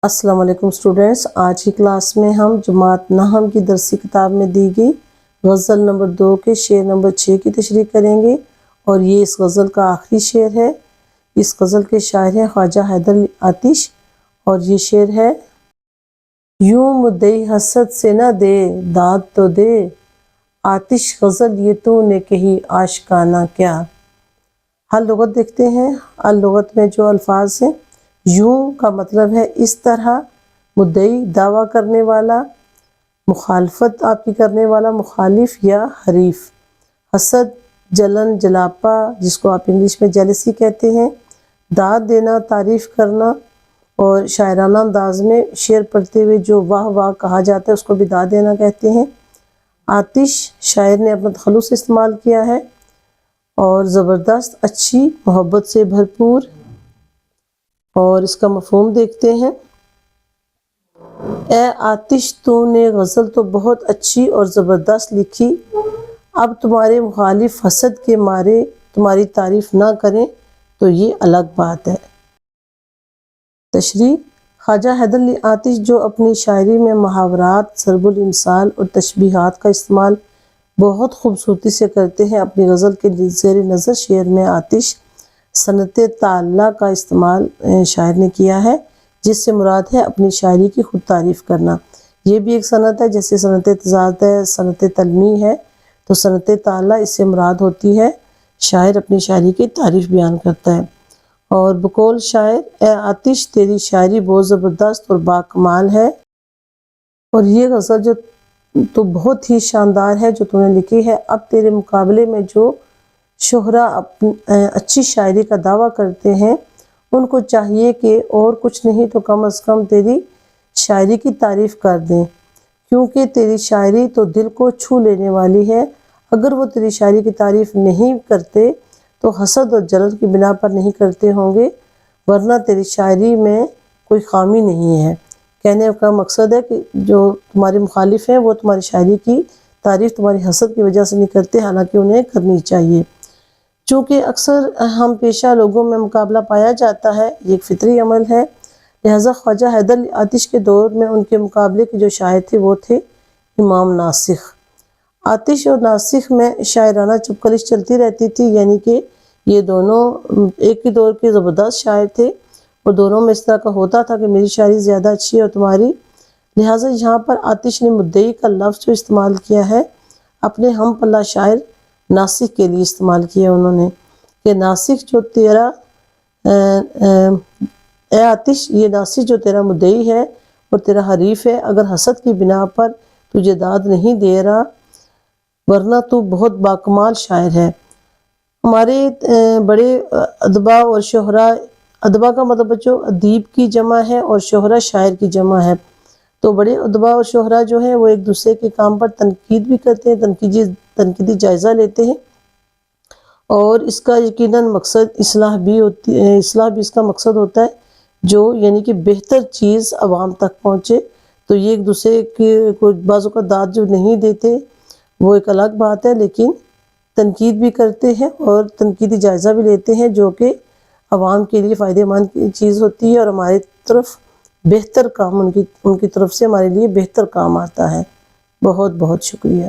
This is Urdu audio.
السلام علیکم اسٹوڈینٹس، آج کی کلاس میں ہم جماعت نحم کی درسی کتاب میں دی گئی غزل نمبر 2 کے شعر نمبر 6 کی تشریح کریں گے، اور یہ اس غزل کا آخری شعر ہے۔ اس غزل کے شاعر ہیں خواجہ حیدر علی آتش، اور یہ شعر ہے: یوں مدعی حسد سے نہ دے داد تو دے، آتش غزل یہ تو نے کہی آشکانہ کیا۔ حل لغت دیکھتے ہیں۔ حل لغت میں جو الفاظ ہیں، یوں کا مطلب ہے اس طرح، مدعی دعویٰ کرنے والا، مخالفت آپ کی کرنے والا مخالف یا حریف، حسد جلن جلاپا جس کو آپ انگلش میں جیلسی کہتے ہیں، داد دینا تعریف کرنا، اور شاعرانہ انداز میں شعر پڑھتے ہوئے جو واہ واہ کہا جاتا ہے اس کو بھی داد دینا کہتے ہیں۔ آتش شاعر نے اپنا تخلص استعمال کیا ہے، اور زبردست، اچھی، محبت سے بھرپور، اور اس کا مفہوم دیکھتے ہیں۔ اے آتش تو نے غزل تو بہت اچھی اور زبردست لکھی، اب تمہارے مخالف حسد کے مارے تمہاری تعریف نہ کریں تو یہ الگ بات ہے۔ تشریح: خواجہ حیدر علی آتش جو اپنی شاعری میں محاورات، ضرب الامثال اور تشبیہات کا استعمال بہت خوبصورتی سے کرتے ہیں، اپنی غزل کے زیر نظر شعر میں آتش صنعت تعلیٰ کا استعمال شاعر نے کیا ہے، جس سے مراد ہے اپنی شاعری کی خود تعریف کرنا۔ یہ بھی ایک صنعت ہے، جیسے صنعت تضاد ہے، صنعت تلمیح ہے، تو صنعت تعلیٰ اس سے مراد ہوتی ہے شاعر اپنی شاعری کی تعریف بیان کرتا ہے۔ اور بقول شاعر: اے آتش تیری شاعری بہت زبردست اور باکمال ہے، اور یہ غزل جو تو بہت ہی شاندار ہے جو تو نے لکھی ہے، اب تیرے مقابلے میں جو شہرا اچھی شاعری کا دعویٰ کرتے ہیں ان کو چاہیے کہ اور کچھ نہیں تو کم از کم تیری شاعری کی تعریف کر دیں، کیونکہ تیری شاعری تو دل کو چھو لینے والی ہے۔ اگر وہ تیری شاعری کی تعریف نہیں کرتے تو حسد اور جلن کی بنا پر نہیں کرتے ہوں گے، ورنہ تیری شاعری میں کوئی خامی نہیں ہے۔ کہنے کا مقصد ہے کہ جو تمہارے مخالف ہیں وہ تمہاری شاعری کی تعریف تمہاری حسد کی وجہ سے نہیں کرتے، حالانکہ انہیں کرنی چاہیے۔ چونکہ اکثر ہم پیشہ لوگوں میں مقابلہ پایا جاتا ہے، یہ ایک فطری عمل ہے، لہٰذا خواجہ حیدر علی آتش کے دور میں ان کے مقابلے کے جو شاعر تھے وہ تھے امام ناسخ۔ آتش اور ناسخ میں شاعرانہ چپکلش چلتی رہتی تھی، یعنی کہ یہ دونوں ایک ہی دور کے زبردست شاعر تھے، اور دونوں میں اس طرح کا ہوتا تھا کہ میری شاعری زیادہ اچھی ہے اور تمہاری، لہٰذا یہاں پر آتش نے مدعی کا لفظ جو استعمال کیا ہے اپنے ہم پلہ شاعر ناسخ کے لیے استعمال کیا انہوں نے، کہ ناسخ جو تیرا اے آتش، یہ ناسخ جو تیرا مدعی ہے اور تیرا حریف ہے، اگر حسد کی بنا پر تجھے داد نہیں دے رہا، ورنہ تو بہت باکمال شاعر ہے۔ ہمارے بڑے ادبا اور شہرا، ادبا کا مطلب بچوں ادیب کی جمع ہے اور شہرا شاعر کی جمع ہے، تو بڑے ادبا اور شہرا جو ہیں وہ ایک دوسرے کے کام پر تنقید بھی کرتے ہیں، تنقیدی جائزہ لیتے ہیں، اور اس کا یقیناً مقصد اصلاح بھی ہوتی ہے، اصلاح بھی اس کا مقصد ہوتا ہے، جو یعنی کہ بہتر چیز عوام تک پہنچے۔ تو یہ ایک دوسرے کے کوئی بعض اوقات داد جو نہیں دیتے وہ ایک الگ بات ہے، لیکن تنقید بھی کرتے ہیں اور تنقیدی جائزہ بھی لیتے ہیں، جو کہ عوام کے لیے فائدہ مند چیز ہوتی ہے، اور ہماری طرف بہتر کام ان کی طرف سے ہمارے لیے بہتر کام آتا ہے۔ بہت بہت شکریہ۔